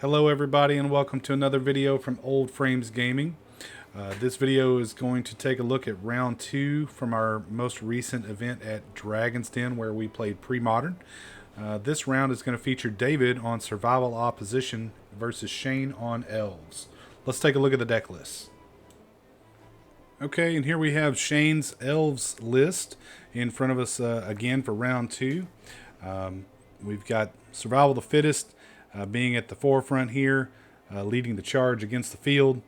Hello everybody and welcome to another video from Old Frames Gaming. This video is going to take a look at round 2 from our most recent event at Dragon's Den where we played Premodern. This round is going to feature David on Survival Opposition versus Shane on Elves. Let's take a look at the deck list. Okay, and here we have Shane's Elves list in front of us again for round 2. We've got Survival of the Fittest being at the forefront here, leading the charge against the field.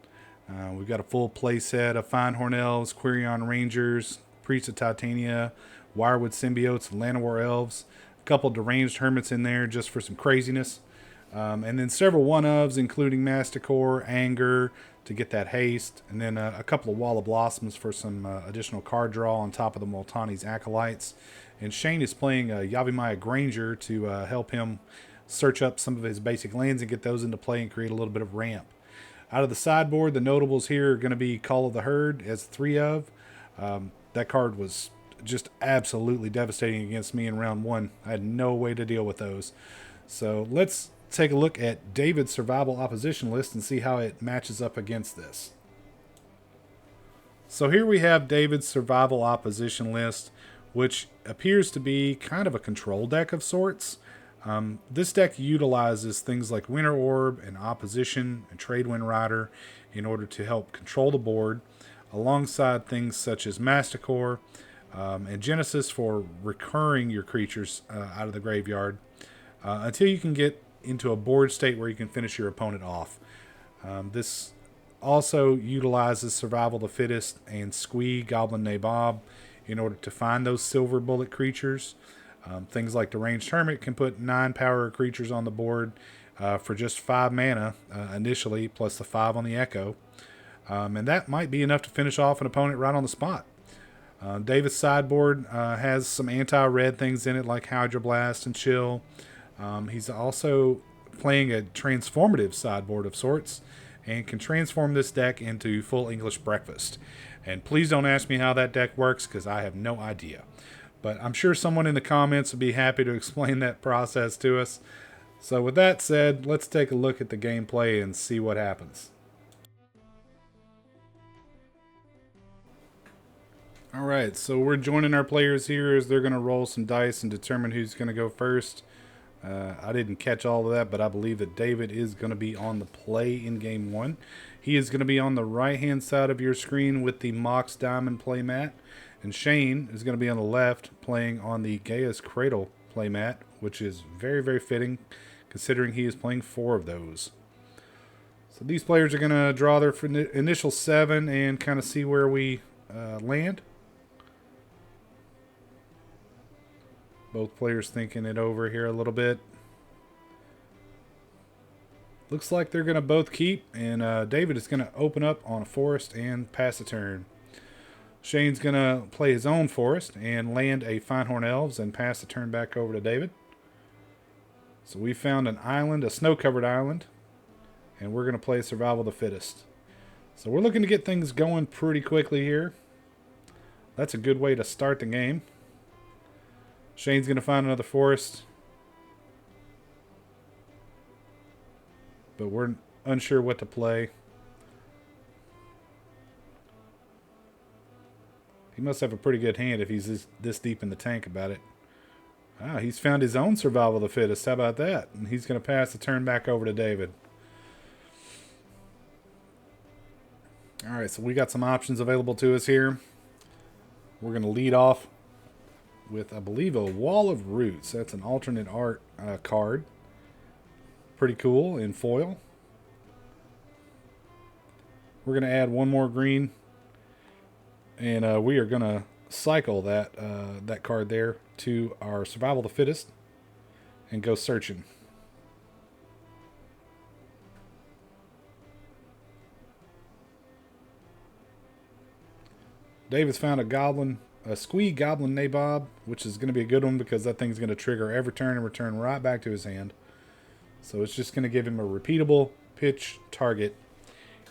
We've got a full play set of Finehorn Elves, Quirion Rangers, Priests of Titania, Wirewood Symbiotes, and Llanowar Elves. A couple deranged Hermits in there just for some craziness. And then several one-ofs, including Masticore, Anger, to get that haste. And then a couple of Wall of Blossoms for some additional card draw on top of the Multani's Acolytes. And Shane is playing Yavimaya Granger to help him search up some of his basic lands and get those into play and create a little bit of ramp. Out of the sideboard, the notables here are going to be Call of the Herd as 3 of. That card was just absolutely devastating against me in round 1. I had no way to deal with those. So let's take a look at David's Survival Opposition list and see how it matches up against this. So here we have David's Survival Opposition list, which appears to be kind of a control deck of sorts. This deck utilizes things like Winter Orb and Opposition and Tradewind Rider in order to help control the board, alongside things such as Masticore and Genesis for recurring your creatures out of the graveyard until you can get into a board state where you can finish your opponent off. This also utilizes Survival of the Fittest and Squee Goblin Nabob in order to find those silver bullet creatures. Things like Deranged Hermit can put 9 power creatures on the board for just 5 mana initially, plus the 5 on the Echo. And that might be enough to finish off an opponent right on the spot. David's sideboard has some anti-red things in it like Hydro Blast and Chill. He's also playing a transformative sideboard of sorts and can transform this deck into full English breakfast. And please don't ask me how that deck works because I have no idea. But I'm sure someone in the comments would be happy to explain that process to us. So with that said, let's take a look at the gameplay and see what happens. Alright, so we're joining our players here as they're going to roll some dice and determine who's going to go first. I didn't catch all of that, but I believe that David is going to be on the play in Game 1. He is going to be on the right-hand side of your screen with the Mox Diamond playmat. And Shane is going to be on the left playing on the Gaia's Cradle playmat, which is very, very fitting considering he is playing 4 of those. So these players are going to draw their initial 7 and kind of see where we land. Both players thinking it over here a little bit. Looks like they're going to both keep, and David is going to open up on a forest and pass the turn. Shane's going to play his own forest and land a Finehorn Elves and pass the turn back over to David. So we found an island, a snow-covered island, and we're going to play Survival of the Fittest. So we're looking to get things going pretty quickly here. That's a good way to start the game. Shane's going to find another forest, but we're unsure what to play. He must have a pretty good hand if he's this deep in the tank about it. Ah, he's found his own Survival of the Fittest. How about that? And he's going to pass the turn back over to David. Alright, so we got some options available to us here. We're going to lead off with, I believe, a Wall of Roots. That's an alternate art card. Pretty cool in foil. We're going to add one more green. And we are going to cycle that that card there to our Survival of the Fittest and go searching. David's found a Squee Goblin Nabob, which is going to be a good one because that thing's going to trigger every turn and return right back to his hand. So it's just going to give him a repeatable pitch target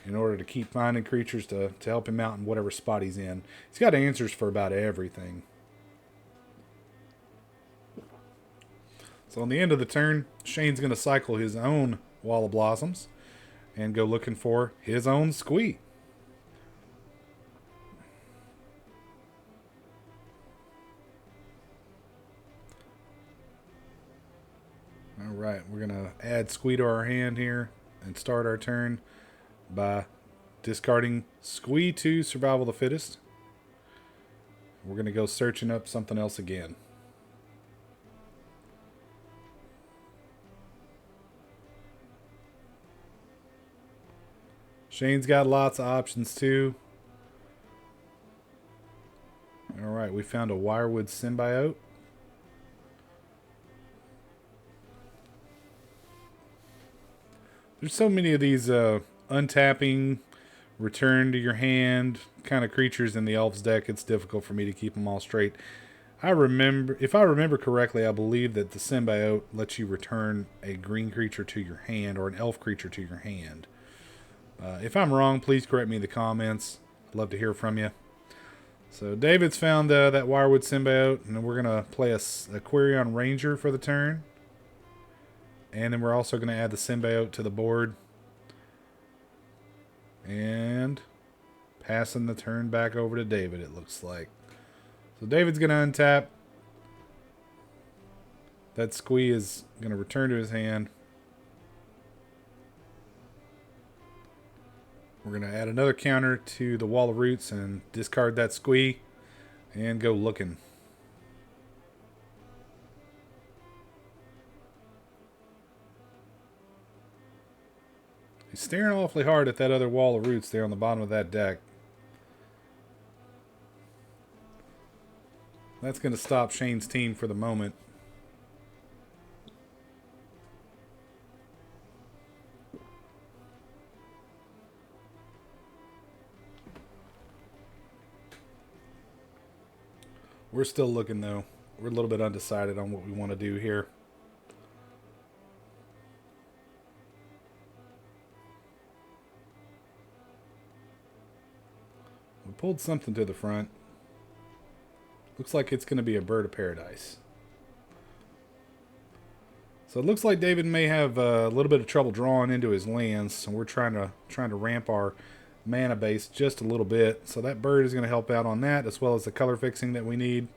in order to keep finding creatures to help him out in whatever spot he's in. He's got answers for about everything. So on the end of the turn, Shane's going to cycle his own Wall of Blossoms and go looking for his own Squee. Alright, we're going to add Squee to our hand here and start our turn by discarding Squee to Survival of the Fittest. We're going to go searching up something else again. Shane's got lots of options too. Alright, we found a Wirewood Symbiote. There's so many of these untapping, return to your hand kind of creatures in the Elves deck, it's difficult for me to keep them all straight. If I remember correctly, I believe that the Symbiote lets you return a green creature to your hand or an elf creature to your hand. If I'm wrong, please correct me in the comments. I'd love to hear from you. So David's found that Wirewood Symbiote, and we're going to play a Quirion Ranger for the turn. And then we're also going to add the Symbiote to the board. And passing the turn back over to David, it looks like. So David's going to untap. That Squee is going to return to his hand. We're going to add another counter to the Wall of Roots and discard that Squee and go looking. He's staring awfully hard at that other Wall of Roots there on the bottom of that deck. That's going to stop Shane's team for the moment. We're still looking, though. We're a little bit undecided on what we want to do here. We pulled something to the front. Looks like it's going to be a Bird of Paradise. So it looks like David may have a little bit of trouble drawing into his lands. So we're trying to ramp our mana base just a little bit. So that bird is going to help out on that, as well as the color fixing that we need.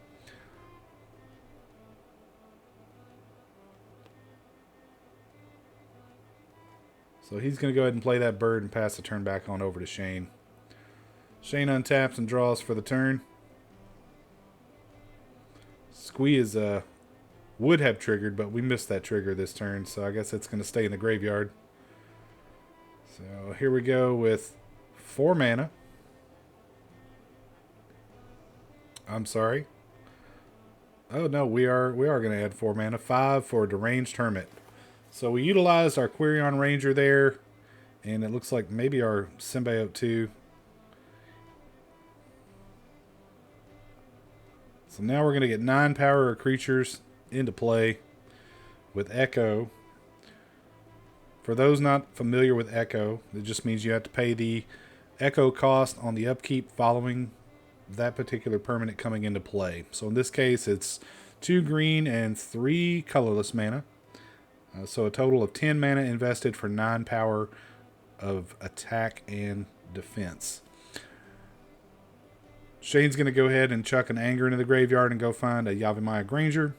So he's going to go ahead and play that bird and pass the turn back on over to Shane. Shane untaps and draws for the turn. Squee is would have triggered, but we missed that trigger this turn, so I guess it's going to stay in the graveyard. So here we go with 4 mana. I'm sorry. Oh no, we are going to add 4 mana. 5 for Deranged Hermit. So we utilized our Quirion Ranger there, and it looks like maybe our Symbiote too. So now we're going to get 9 power creatures into play with Echo. For those not familiar with Echo, it just means you have to pay the Echo cost on the upkeep following that particular permanent coming into play. So in this case, it's 2 green and 3 colorless mana. So a total of 10 mana invested for 9 power of attack and defense. Shane's going to go ahead and chuck an Anger into the graveyard and go find a Yavimaya Granger.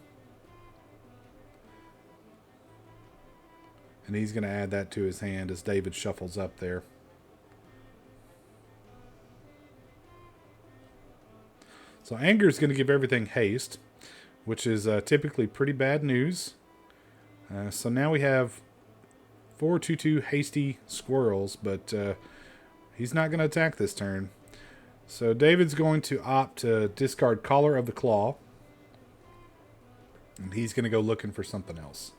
And he's going to add that to his hand as David shuffles up there. So Anger is going to give everything haste, which is typically pretty bad news. So now we have 4/2/2 hasty squirrels, but he's not going to attack this turn. So David's going to opt to discard Collar of the Claw. And he's going to go looking for something else.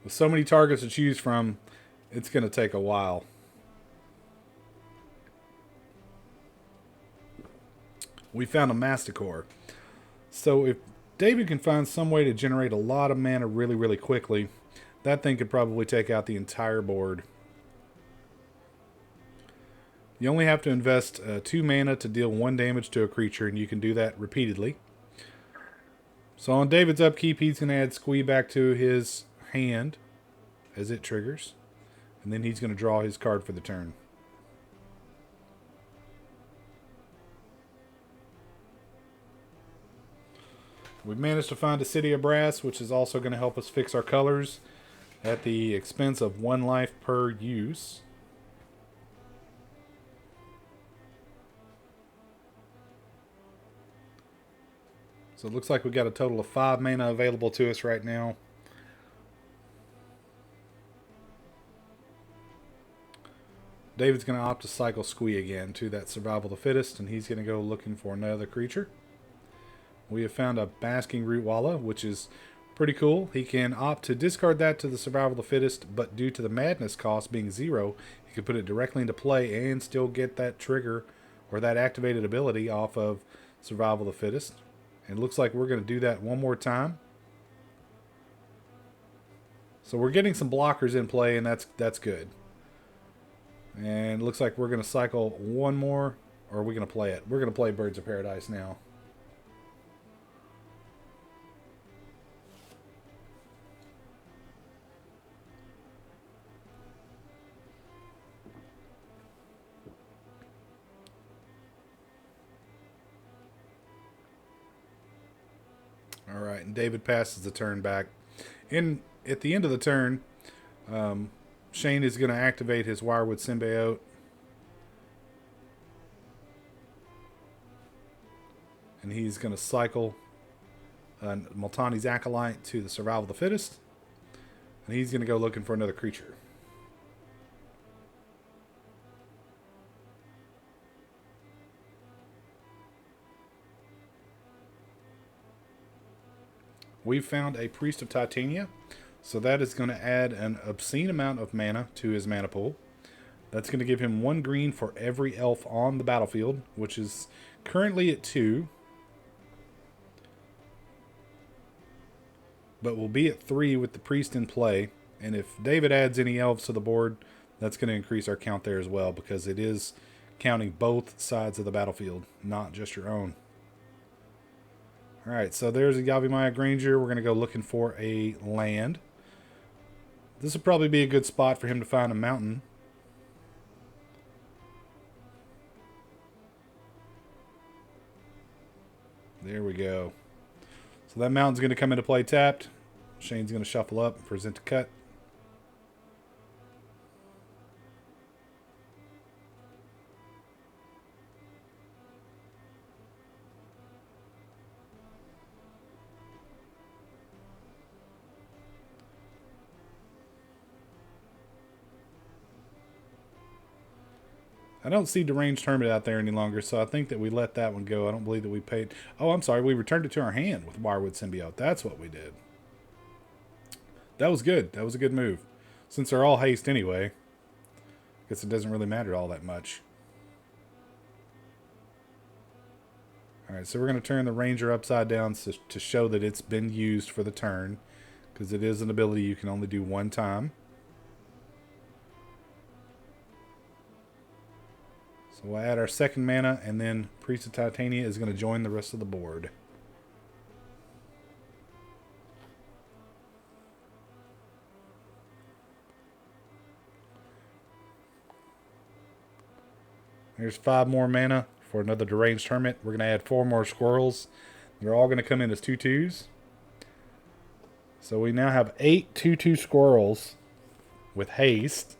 With so many targets to choose from, it's going to take a while. We found a Masticore. So if David can find some way to generate a lot of mana really, really quickly, that thing could probably take out the entire board. You only have to invest 2 mana to deal 1 damage to a creature, and you can do that repeatedly. So on David's upkeep, he's going to add Squee back to his hand as it triggers. And then he's going to draw his card for the turn. We've managed to find a City of Brass, which is also going to help us fix our colors at the expense of 1 life per use. So it looks like we've got a total of 5 mana available to us right now. David's going to opt to cycle Squee again to that Survival of the Fittest, and he's going to go looking for another creature. We have found a Basking Rootwalla, which is pretty cool. He can opt to discard that to the Survival of the Fittest, but due to the Madness cost being 0, he can put it directly into play and still get that trigger or that activated ability off of Survival of the Fittest. And it looks like we're going to do that one more time. So we're getting some blockers in play, and that's good. And it looks like we're going to cycle one more, or are we going to play it? We're going to play Birds of Paradise now. All right, and David passes the turn back. At the end of the turn, Shane is going to activate his Wirewood Symbiote. And he's going to cycle Multani's Acolyte to the Survival of the Fittest. And he's going to go looking for another creature. We've found a Priest of Titania. So that is going to add an obscene amount of mana to his mana pool. That's going to give him 1 green for every elf on the battlefield, which is currently at 2. But will be at 3 with the Priest in play. And if David adds any elves to the board, that's going to increase our count there as well, because it is counting both sides of the battlefield, not just your own. Alright, so there's a Yavimaya Granger. We're going to go looking for a land. This would probably be a good spot for him to find a mountain. There we go. So that mountain's going to come into play tapped. Shane's going to shuffle up and present a cut. I don't see Deranged Hermit out there any longer, so I think that we let that one go. I don't believe that we paid... Oh, I'm sorry. We returned it to our hand with Wirewood Symbiote. That's what we did. That was good. That was a good move. Since they're all haste anyway, I guess it doesn't really matter all that much. Alright, so we're going to turn the Ranger upside down to show that it's been used for the turn, because it is an ability you can only do one time. So we'll add our second mana, and then Priest of Titania is going to join the rest of the board. There's 5 more mana for another Deranged Hermit. We're going to add 4 more Squirrels. They're all going to come in as 2/2s. So we now have 8 2/2 Squirrels with haste.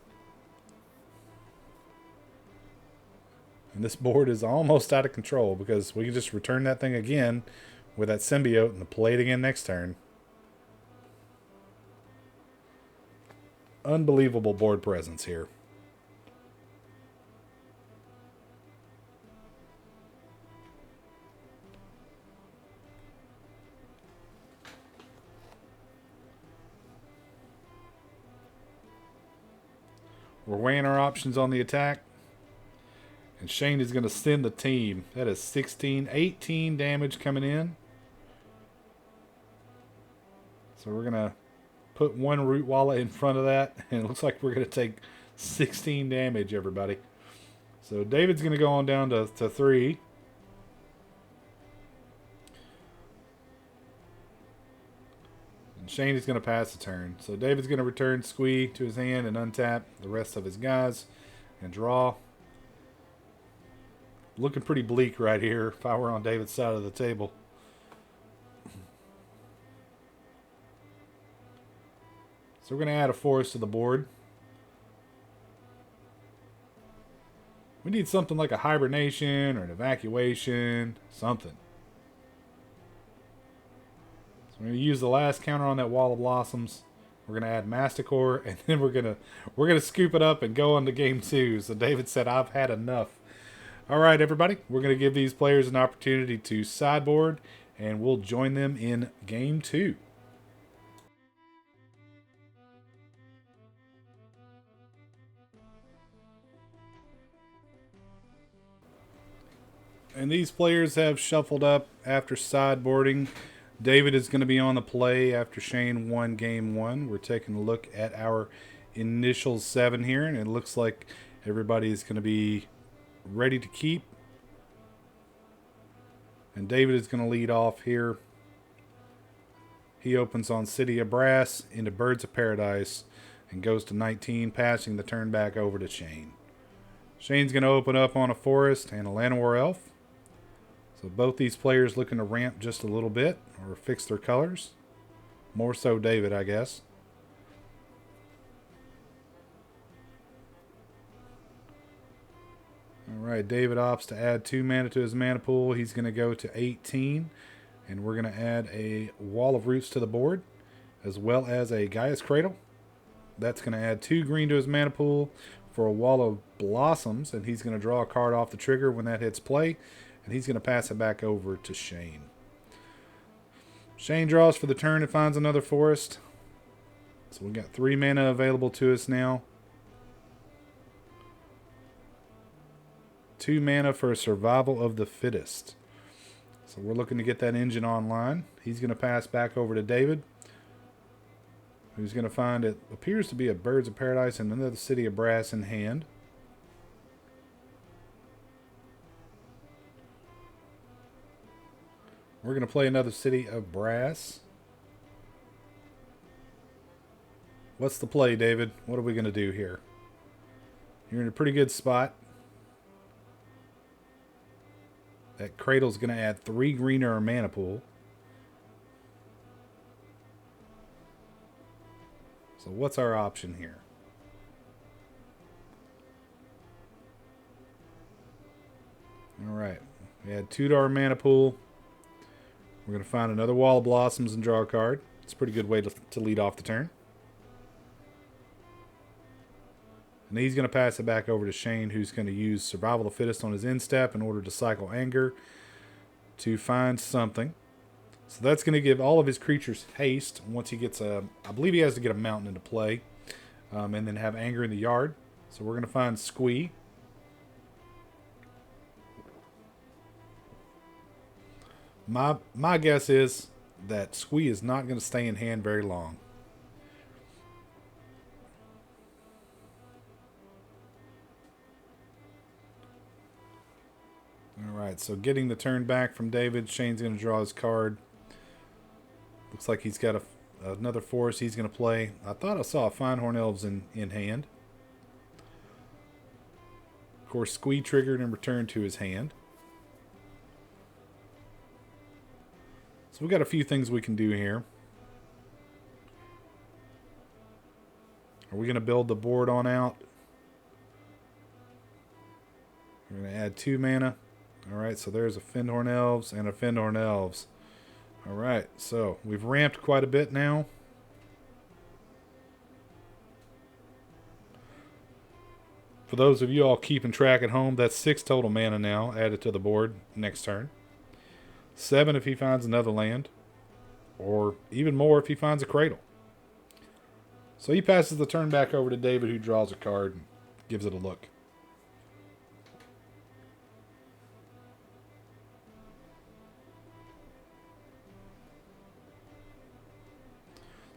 And this board is almost out of control, because we can just return that thing again with that symbiote and play it again next turn. Unbelievable board presence here. We're weighing our options on the attack. And Shane is going to send the team. That is 18 damage coming in. So we're going to put 1 Rootwalla in front of that. And it looks like we're going to take 16 damage, everybody. So David's going to go on down to 3. And Shane is going to pass the turn. So David's going to return Squee to his hand and untap the rest of his guys and draw. Looking pretty bleak right here if I were on David's side of the table. So we're going to add a forest to the board. We need something like a hibernation or an evacuation, something. So we're going to use the last counter on that wall of blossoms. We're going to add Masticore, and then we're going to scoop it up and go on to game 2. So David said, "I've had enough." All right, everybody. We're going to give these players an opportunity to sideboard, and we'll join them in game 2. And these players have shuffled up after sideboarding. David is going to be on the play after Shane won game 1. We're taking a look at our initial 7 here, and it looks like everybody is going to be ready to keep. And David is going to lead off here. He opens on City of Brass into Birds of Paradise and goes to 19, passing the turn back over to Shane. Shane's going to open up on a Forest and a Llanowar Elf. So both these players looking to ramp just a little bit or fix their colors. More so David, I guess. Alright, David opts to add 2 mana to his mana pool. He's going to go to 18. And we're going to add a Wall of Roots to the board, as well as a Gaia's Cradle. That's going to add 2 green to his mana pool for a Wall of Blossoms. And he's going to draw a card off the trigger when that hits play. And he's going to pass it back over to Shane. Shane draws for the turn and finds another forest. So we've got 3 mana available to us now. 2 mana for Survival of the Fittest. So we're looking to get that engine online. He's going to pass back over to David, who's going to find it appears to be a Birds of Paradise and another City of Brass in hand. We're going to play another City of Brass. What's the play, David? What are we going to do here? You're in a pretty good spot. That Cradle's going to add 3 green to our mana pool. So what's our option here? Alright. We add 2 to our mana pool. We're going to find another Wall of Blossoms and draw a card. It's a pretty good way to lead off the turn. And he's going to pass it back over to Shane, who's going to use Survival of the Fittest on his end step in order to cycle Anger to find something. So that's going to give all of his creatures haste once he gets a... I believe he has to get a mountain into play. And then have Anger in the yard. So we're going to find Squee. My guess is that Squee is not going to stay in hand very long. Alright, so getting the turn back from David. Shane's going to draw his card. Looks like he's got another forest he's going to play. I thought I saw a Finehorn Elves in hand. Of course, Squee triggered and returned to his hand. So we've got a few things we can do here. Are we going to build the board on out? We're going to add 2 mana. Alright, so there's a Finehorn Elves and a Finehorn Elves. Alright, so we've ramped quite a bit now. For those of you all keeping track at home, that's 6 total mana now added to the board next turn. 7 if he finds another land. Or even more if he finds a Cradle. So he passes the turn back over to David, who draws a card and gives it a look.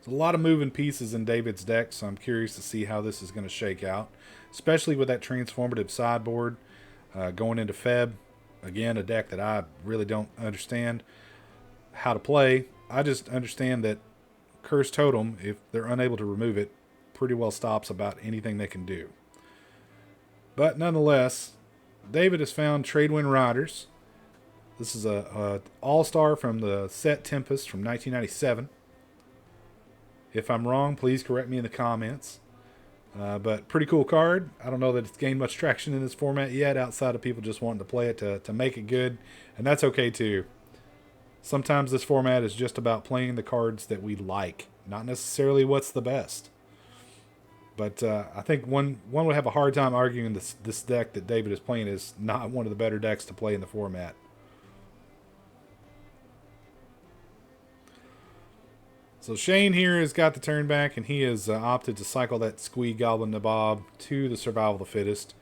There's a lot of moving pieces in David's deck, so I'm curious to see how this is going to shake out. Especially with that transformative sideboard. Going into Feb, again, a deck that I really don't understand how to play. I just understand that Curse Totem, if they're unable to remove it, pretty well stops about anything they can do. But nonetheless, David has found Tradewind Riders. This is a all-star from the set Tempest from 1997. If I'm wrong, please correct me in the comments. But pretty cool card. I don't know that it's gained much traction in this format yet, outside of people just wanting to play it to make it good. And that's okay too. Sometimes this format is just about playing the cards that we like, not necessarily what's the best. But I think one would have a hard time arguing this deck that David is playing is not one of the better decks to play in the format. So Shane here has got the turn back, and he has opted to cycle that Squee Goblin Nabob to the Survival of the Fittest.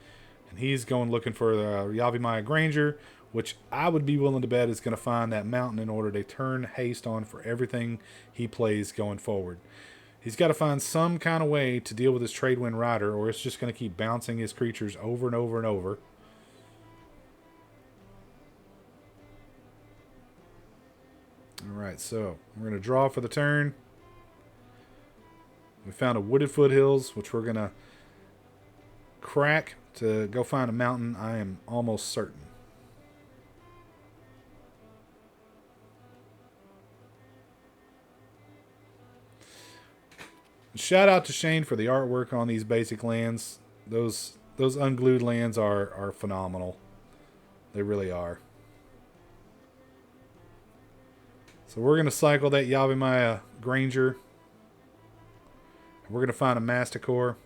And he's going looking for the Yavimaya Granger, which I would be willing to bet is going to find that mountain in order to turn haste on for everything he plays going forward. He's got to find some kind of way to deal with his Tradewind Rider, or it's just going to keep bouncing his creatures over and over and over. Alright, so we're going to draw for the turn. We found a Wooded Foothills, which we're going to crack to go find a mountain, I am almost certain. Shout out to Shane for the artwork on these basic lands. Those unglued lands are phenomenal. They really are. So we're going to cycle that Yavimaya Granger. We're going to find a Masticore.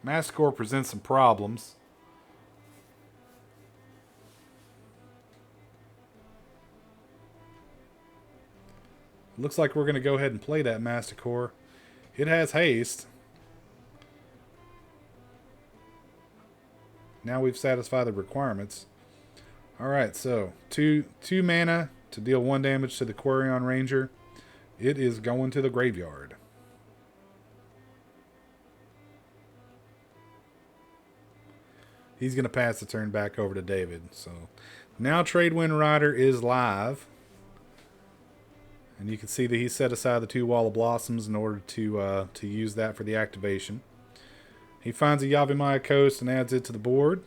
Masticore presents some problems. Looks like we're going to go ahead and play that Masticore. It has haste. Now we've satisfied the requirements. Alright, so two mana to deal 1 damage to the Quarion Ranger. It is going to the graveyard. He's going to pass the turn back over to David. So now Tradewind Rider is live. And you can see that he set aside the 2 Wall of Blossoms in order to use that for the activation. He finds a Yavimaya Coast and adds it to the board.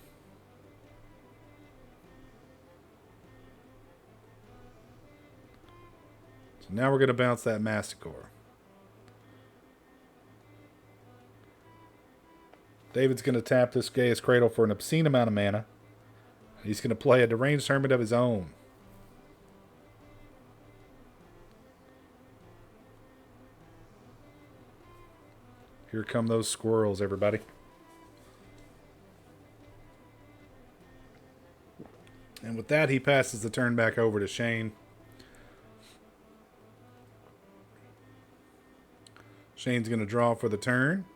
So now we're going to bounce that Masticore. David's going to tap this Gaia's Cradle for an obscene amount of mana. He's going to play a Deranged Hermit of his own. Here come those squirrels, everybody. And with that, he passes the turn back over to Shane. Shane's going to draw for the turn.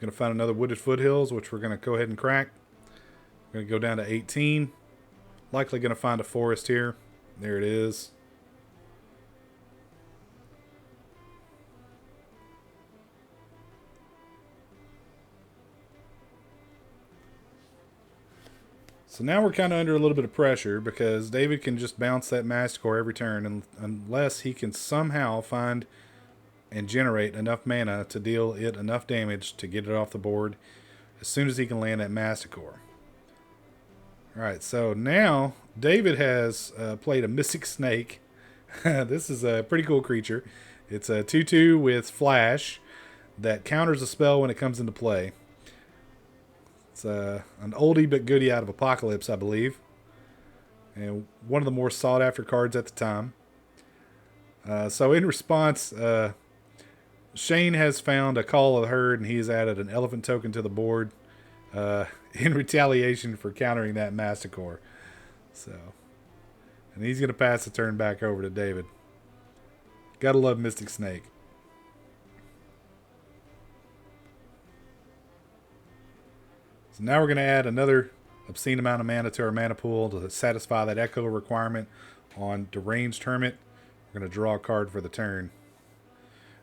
Going to find another Wooded Foothills, which we're going to go ahead and crack. We're going to go down to 18. Likely going to find a forest here. There it is. So now we're kind of under a little bit of pressure because David can just bounce that Masticore every turn unless he can somehow find and generate enough mana to deal it enough damage to get it off the board as soon as he can land that Masticore. Alright, so now David has played a Mystic Snake. This is a pretty cool creature. It's a 2/2 with Flash that counters a spell when it comes into play. It's an oldie but goodie out of Apocalypse, I believe. And one of the more sought after cards at the time. So in response, Shane has found a Call of the Herd, and he has added an elephant token to the board in retaliation for countering that Masticore. So, and he's going to pass the turn back over to David. Gotta love Mystic Snake. So now we're going to add another obscene amount of mana to our mana pool to satisfy that Echo requirement on Deranged Hermit. We're We're going to draw a card for the turn.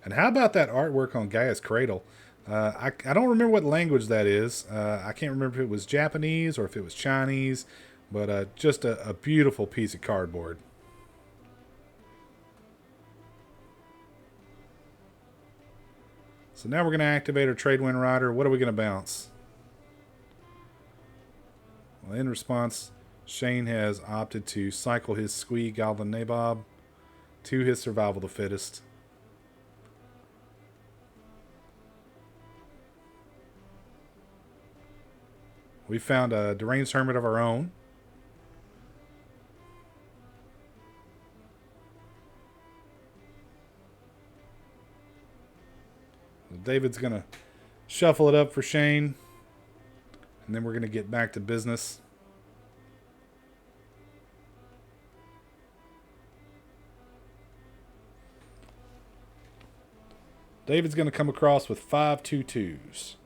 And how about that artwork on Gaia's Cradle? I don't remember what language that is. I can't remember if it was Japanese or if it was Chinese, but just a beautiful piece of cardboard. So now we're going to activate our Tradewind Rider. What are we going to bounce? Well, in response, Shane has opted to cycle his Squee Goblin Nabob to his Survival of the Fittest. We found a Deranged Hermit of our own. David's going to shuffle it up for Shane. And then we're going to get back to business. David's going to come across with 5 2/2s.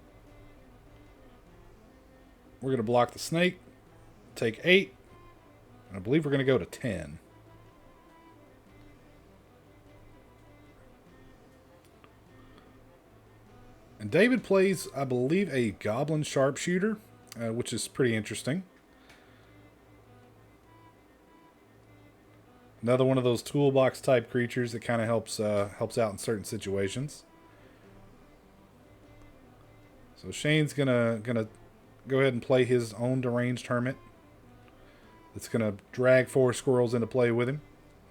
We're going to block the snake, take 8, and I believe we're going to go to 10. And David plays, I believe, a Goblin Sharpshooter, which is pretty interesting. Another one of those toolbox type creatures that kind of helps out in certain situations. So Shane's gonna go ahead and play his own Deranged Hermit. It's gonna drag 4 squirrels into play with him.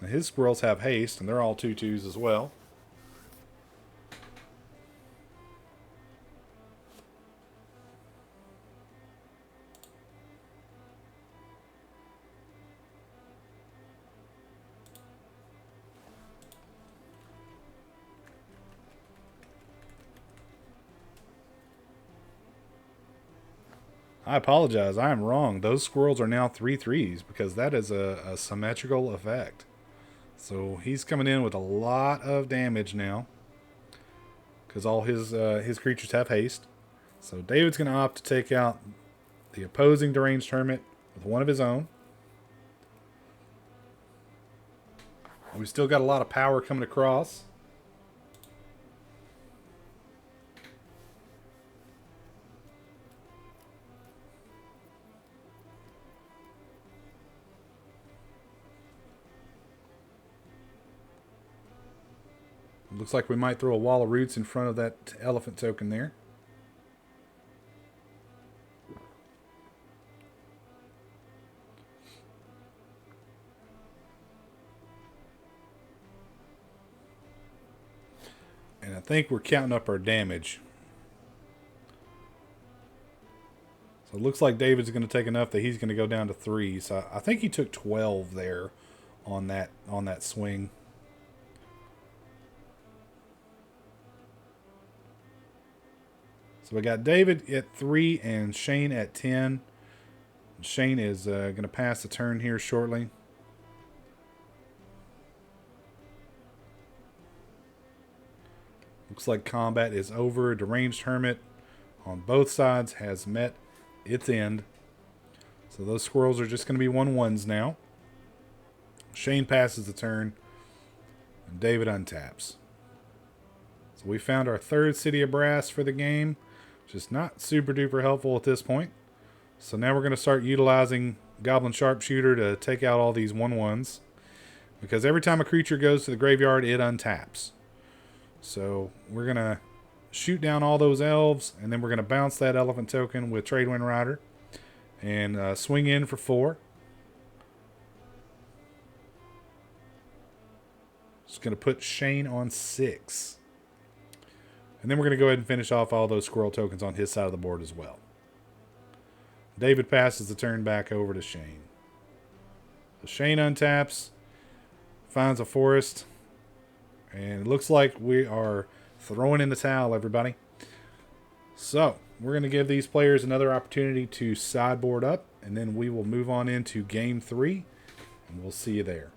Now his squirrels have haste, and they're all 2/2s as well. I apologize. I am wrong. Those squirrels are now 3/3s because that is a symmetrical effect. So he's coming in with a lot of damage now because all his creatures have haste. So David's going to opt to take out the opposing Deranged Hermit with one of his own. We've still got a lot of power coming across. Looks like we might throw a wall of roots in front of that elephant token there. And I think we're counting up our damage. So it looks like David's going to take enough that he's going to go down to 3. So I think he took 12 there on that swing. So we got David at 3 and Shane at 10. Shane is going to pass the turn here shortly. Looks like combat is over. Deranged Hermit on both sides has met its end. So those squirrels are just going to be 1/1s now. Shane passes the turn, and David untaps. So we found our 3rd City of Brass for the game, which is not super duper helpful at this point. So now we're going to start utilizing Goblin Sharpshooter to take out all these 1/1s. Because every time a creature goes to the graveyard, it untaps. So we're going to shoot down all those elves, and then we're going to bounce that elephant token with Tradewind Rider and swing in for 4. Just going to put Shane on 6. And then we're going to go ahead and finish off all those squirrel tokens on his side of the board as well. David passes the turn back over to Shane. So Shane untaps, finds a forest, and it looks like we are throwing in the towel, everybody. So we're going to give these players another opportunity to sideboard up, and then we will move on into game 3, and we'll see you there.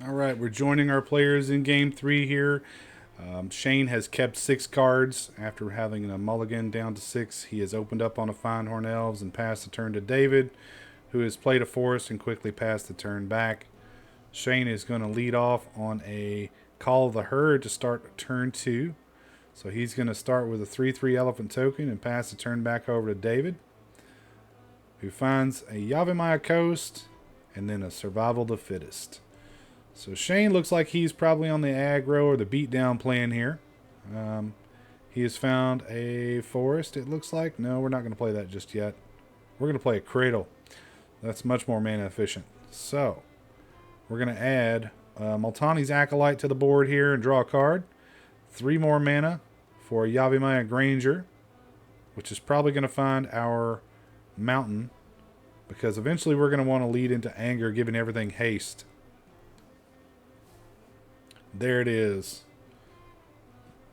All right, we're joining our players in game 3 here. Shane has kept 6 cards after having a mulligan down to 6. He has opened up on a Findhorn Elves and passed the turn to David, who has played a forest and quickly passed the turn back. Shane is going to lead off on a Call of the Herd to start turn 2. So he's going to start with a 3/3 elephant token and pass the turn back over to David, who finds a Yavimaya Coast and then a Survival of the Fittest. So Shane looks like he's probably on the aggro or the beatdown plan here. He has found a forest, it looks like. No, we're not going to play that just yet. We're going to play a Cradle. That's much more mana efficient. So we're going to add Multani's Acolyte to the board here and draw a card. 3 more mana for Yavimaya Granger, which is probably going to find our mountain, because eventually we're going to want to lead into anger, giving everything haste. There it is.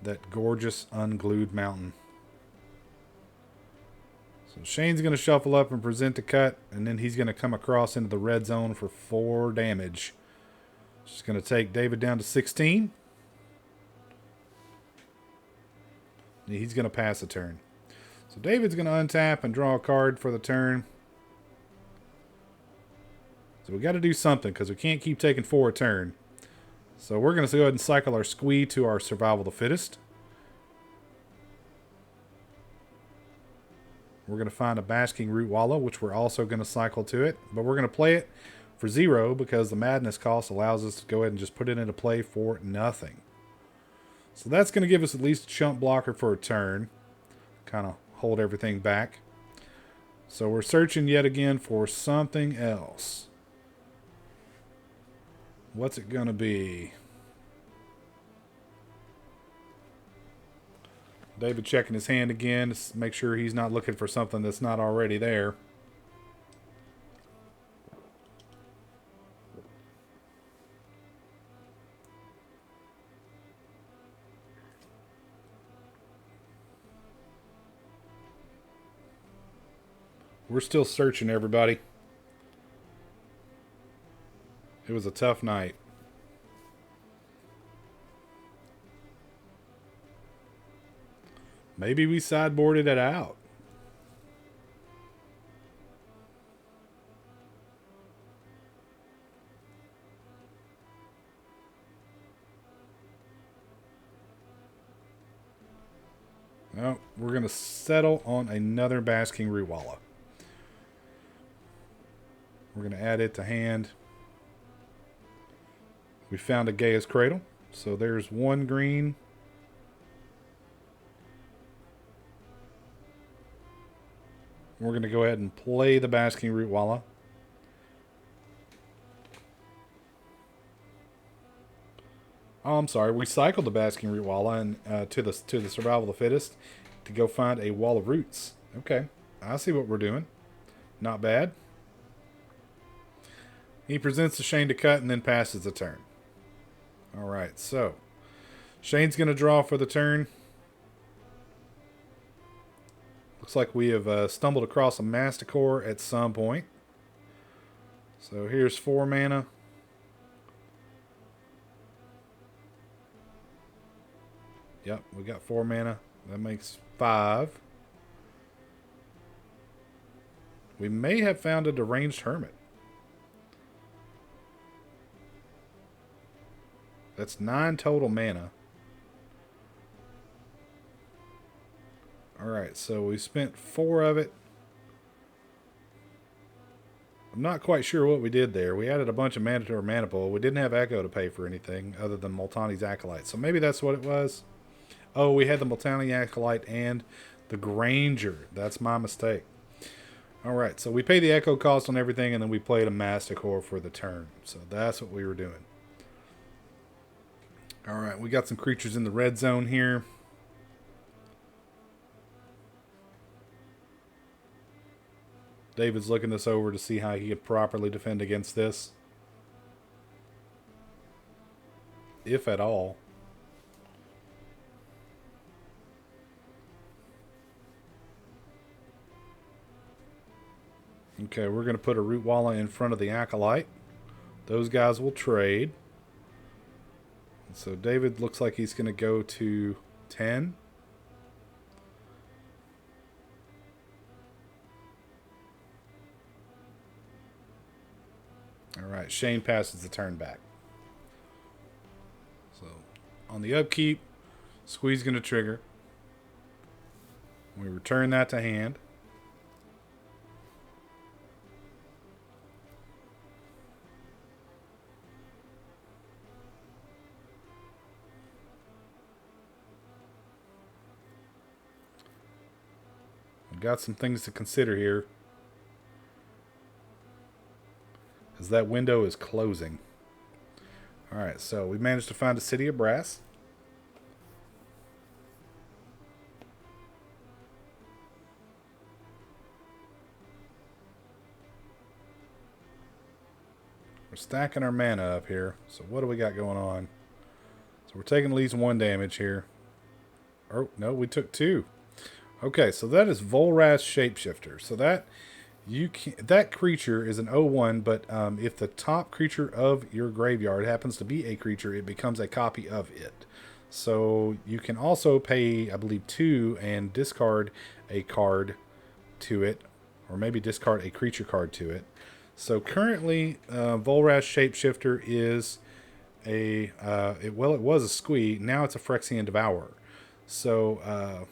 That gorgeous unglued mountain. So Shane's going to shuffle up and present a cut, and then he's going to come across into the red zone for 4 damage. Just going to take David down to 16. He's going to pass a turn. So David's going to untap and draw a card for the turn. So we got to do something because we can't keep taking 4 a turn. So we're going to go ahead and cycle our Squee to our Survival of the Fittest. We're going to find a Basking Root Wallow, which we're also going to cycle to it. But we're going to play it for 0 because the Madness cost allows us to go ahead and just put it into play for nothing. So that's going to give us at least a chump blocker for a turn. Kind of hold everything back. So we're searching yet again for something else. What's it going to be? David checking his hand again to make sure he's not looking for something that's not already there. We're still searching, everybody. It was a tough night. Maybe we sideboarded it out. No, we're going to settle on another Basking Root Wallow. We're going to add it to hand. We found a Gaia's Cradle. So there's 1 green. We're going to go ahead and play the Basking Root Wallow. Oh, I'm sorry. We cycled the Basking Root Wallow and to the Survival of the Fittest to go find a Wall of Roots. Okay, I see what we're doing. Not bad. He presents to Shane to cut and then passes the turn. All right, so Shane's going to draw for the turn. Looks like we have stumbled across a Masticore at some point. So here's 4 mana. Yep, we got 4 mana. That makes 5. We may have found a Deranged Hermit. That's 9 total mana. Alright, so we spent 4 of it. I'm not quite sure what we did there. We added a bunch of mana to our mana pool. We didn't have Echo to pay for anything other than Multani's Acolyte. So maybe that's what it was. Oh, we had the Multani Acolyte and the Granger. That's my mistake. Alright, so we pay the Echo cost on everything, and then we played a Masticore for the turn. So that's what we were doing. Alright, we got some creatures in the red zone here. David's looking this over to see how he could properly defend against this. If at all. Okay, we're going to put a Root Wallow in front of the Acolyte. Those guys will trade. So David looks like he's going to go to 10. All right, Shane passes the turn back. So on the upkeep, squeeze going to trigger. We return that to hand. We've got some things to consider here, as that window is closing. All right, so we managed to find a city of brass. We're stacking our mana up here. So what do we got going on? So we're taking at least 1 damage here. Oh, no, we took 2. Okay, so that is Volrath's Shapeshifter. So that creature is an 0/1, but if the top creature of your graveyard happens to be a creature, it becomes a copy of it. So you can also pay, I believe, 2 and discard a card to it, or maybe discard a creature card to it. So currently, Volrath's Shapeshifter is it was a Squee. Now it's a Phyrexian Devourer. So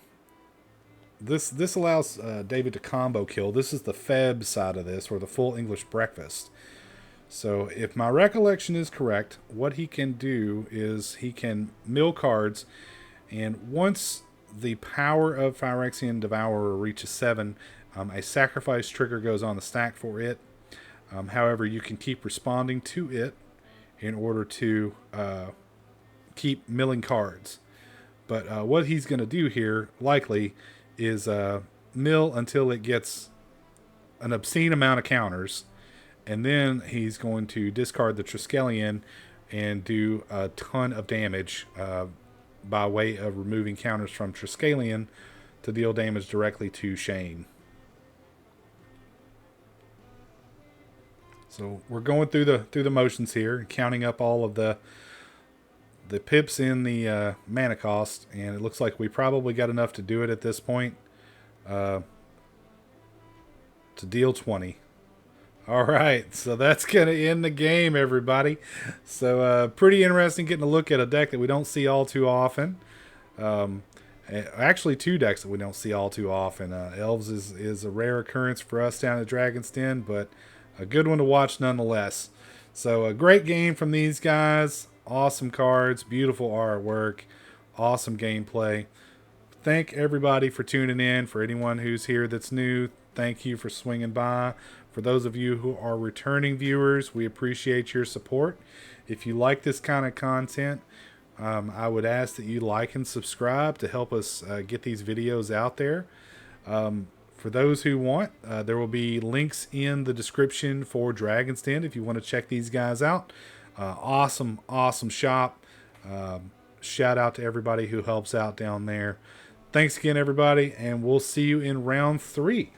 this allows David to combo kill. This is the Feb side of this, or the full English breakfast. So if my recollection is correct, what he can do is he can mill cards, and once the power of Phyrexian Devourer reaches 7, a sacrifice trigger goes on the stack for it. However, you can keep responding to it in order to keep milling cards. But what he's going to do here, likely, is mill until it gets an obscene amount of counters, and then he's going to discard the Triskelion and do a ton of damage by way of removing counters from Triskelion to deal damage directly to Shane. So we're going through the motions here, counting up all of the pips in the mana cost, and it looks like we probably got enough to do it at this point to deal 20. All right, so that's going to end the game, everybody. So pretty interesting getting a look at a deck that we don't see all too often. Actually, 2 decks that we don't see all too often. Elves is a rare occurrence for us down at Dragon's Den, but a good one to watch nonetheless. So a great game from these guys. Awesome cards, beautiful artwork, awesome gameplay. Thank everybody for tuning in. For anyone who's here that's new, thank you for swinging by. For those of you who are returning viewers, we appreciate your support. If you like this kind of content, I would ask that you like and subscribe to help us get these videos out there. For those who want, there will be links in the description for Dragon's Den if you want to check these guys out. Awesome shop. Shout out to everybody who helps out down there. Thanks again, everybody, and we'll see you in round 3.